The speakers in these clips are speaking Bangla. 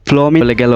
ফ্লোমি চলে গেল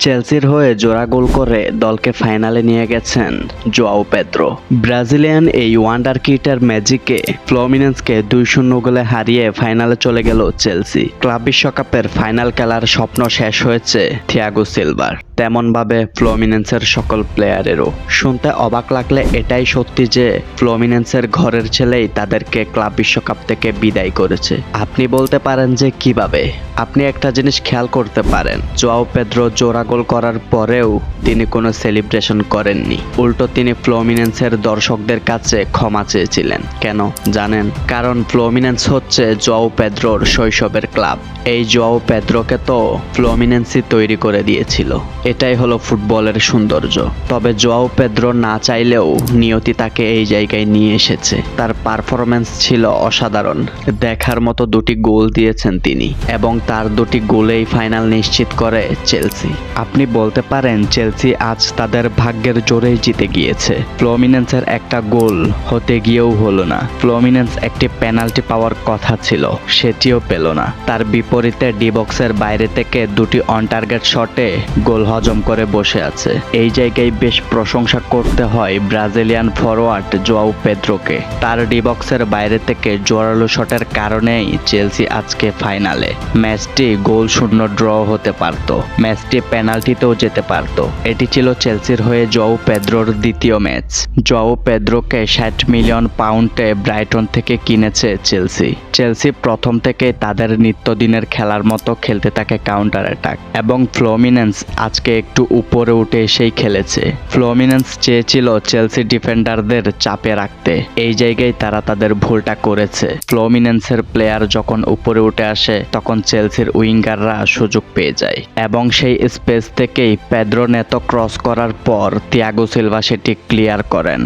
চেলসির হয়ে জোড়া গোল করে দলকে ফাইনালে নিয়ে গেছেন জোয়াও পেদ্রো। ব্রাজিলিয়ান এই ওয়ান্ডার কিডের ম্যাজিকে ফ্লোমিনেন্সকে 2-0 গোলে হারিয়ে ফাইনালে চলে গেল চেলসি। ক্লাব বিশ্বকাপের ফাইনাল খেলার স্বপ্ন শেষ হয়েছে থিয়াগো সিলভার, তেমনভাবে ফ্লোমিনেন্সের সকল প্লেয়ারেরও। শুনতে অবাক লাগলে এটাই সত্যি যে ফ্লোমিনেন্সের ঘরের ছেলেই তাদেরকে ক্লাব বিশ্বকাপ থেকে বিদায় করেছে। আপনি বলতে পারেন যে কিভাবে? আপনি একটা জিনিস খেয়াল করতে পারেন, জোয়াও পেদ্রো জোড়া গোল করার পরেও তিনি কোনো সেলিব্রেশন করেননি। উল্টো তিনি ফ্লোমিনেন্সের দর্শকদের কাছে ক্ষমা চেয়েছিলেন। কেন জানেন? কারণ ফ্লোমিনেন্স হচ্ছে জোয়াও পেদ্রোর শৈশবের ক্লাব। এই জোয়াও পেদ্রোকে তো ফ্লোমিনেন্সই তৈরি করে দিয়েছিল। এটাই হলো ফুটবলের সৌন্দর্য। তবে জোয়াও পেদ্রো না চাইলেও নিয়তি তাকে এই জায়গায় নিয়ে এসেছে। তার পারফরম্যান্স ছিল অসাধারণ। দেখার মতো 2টি গোল দিয়েছেন তিনি, এবং তার 2টি গোলেই ফাইনাল নিশ্চিত করে চেলসি। আপনি বলতে পারেন চেলসি আজ তাদের ভাগ্যের জোরেই জিতে গিয়েছে। ফ্লোমিনেন্সের একটা গোল হতে গিয়েও হলো না। ফ্লোমিনেন্স একটি পেনাল্টি পাওয়ার কথা ছিল, সেটিও পেল না। তার বিপরীতে ডি বক্সের বাইরে থেকে 2টি অন টার্গেট শটে গোল হজম করে বসে আছে। এই জায়গায় বেশ প্রশংসা করতে হয় ব্রাজিলিয়ান ফরওয়ার্ড জোয়াও পেদ্রোকে। তার ডি বক্সের বাইরে থেকে জোরালো শটের কারণেই চেলসি আজকে ফাইনালে। ম্যাচটি গোল শূন্য ড্র হতে পারত, ম্যাচটি পেনাল্টিতেও যেতে পারত। এটি ছিল চেলসির হয়ে জোয়াও পেদ্রোর দ্বিতীয় ম্যাচ। জোয়াও পেদ্রোকে 60 মিলিয়ন পাউন্ডে ব্রাইটন থেকে কিনেছে চেলসি প্রথম থেকে তাদের নিত্যদিনের খেলার মতো খেলতে থাকে কাউন্টার অ্যাটাক, এবং ফ্লোমিনেন্স আজকে একটু উপরে উঠে এসেই খেলেছে। ফ্লোমিনেন্স চেয়েছিল চেলসি ডিফেন্ডারদের চাপে রাখতে, এই জায়গায় তারা তাদের ভুলটা করেছে। ফ্লোমিনেন্সের প্লেয়ার যখন উপরে উঠে আসে তখন চেলসির উইঙ্গাররা সুযোগ পেয়ে যায়, এবং সেই স্পেস থেকেই পেদ্রো নেতো ক্রস করার পর থিয়াগো সিলভা সেটি ক্লিয়ার করেন।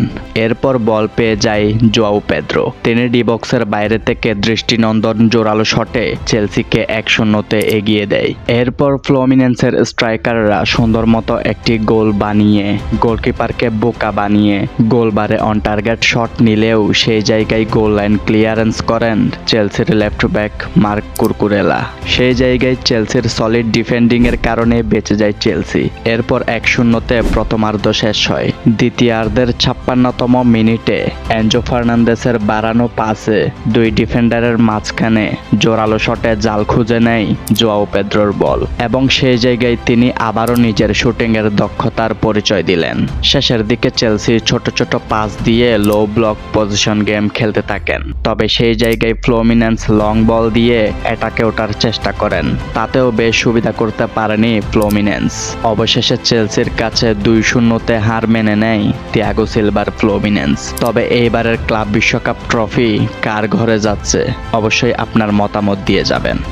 এরপর বল পেয়ে যায় জোয়াও পেদ্রো। তিনি ডি বক্সের বাইরে থেকে দৃষ্টিনন্দন জোরালো শটে চেলসিকে 1-0 এগিয়ে দেয়। এরপর ফ্লোমিনেন্সের স্ট্রাইকাররা সুন্দর মতো একটি গোল বানিয়ে গোলকিপারকে বোকা বানিয়ে গোলবারে অন টার্গেট শট নিলেও সেই জায়গায় গোল লাইন ক্লিয়ারেন্স করেন চেলসির লেফট ব্যাক মার্ক কুরকুরেলা। সেই জায়গায় চেলসির সলিড ডিফেন্ডিং এর কারণে বেঁচে যায় চেলসি। এরপর 1-0 প্রথমার্ধ শেষ হয়। দ্বিতীয়ার্ধের 56তম মিনিটে এনজো ফার্নান্দেসের বাড়ানো পাসে 2 ডিফেন্ডারের মাঝখানে জোরালো শটে জাল খুঁজে নেয় জোয়াও পেদ্রোর বল, এবং সেই জায়গায় তিনি আবারও নিজের শুটিং এর দক্ষতার পরিচয় দিলেন। শেষের দিকে চেলসি ছোট ছোট পাস দিয়ে লো ব্লক পজিশন গেম খেলতে থাকেন, তবে সেই জায়গায় ফ্লোমিনেন্স লং বল দিয়ে অ্যাটাকে ওঠার চেষ্টা করেন, তাতেও বেশ সুবিধা করতে পারেনি ফ্লোমিনেন্স। অবশেষে চেলসির কাছে 2-0 হার মেনে নেয় থিয়াগো সিলভার ফ্লোমিনেন্স। তবে এইবারের ক্লাব বিশ্বকাপ ট্রফি কার ঘরে যাচ্ছে? অবশ্যই আপনার মতামত দিয়ে যাবেন।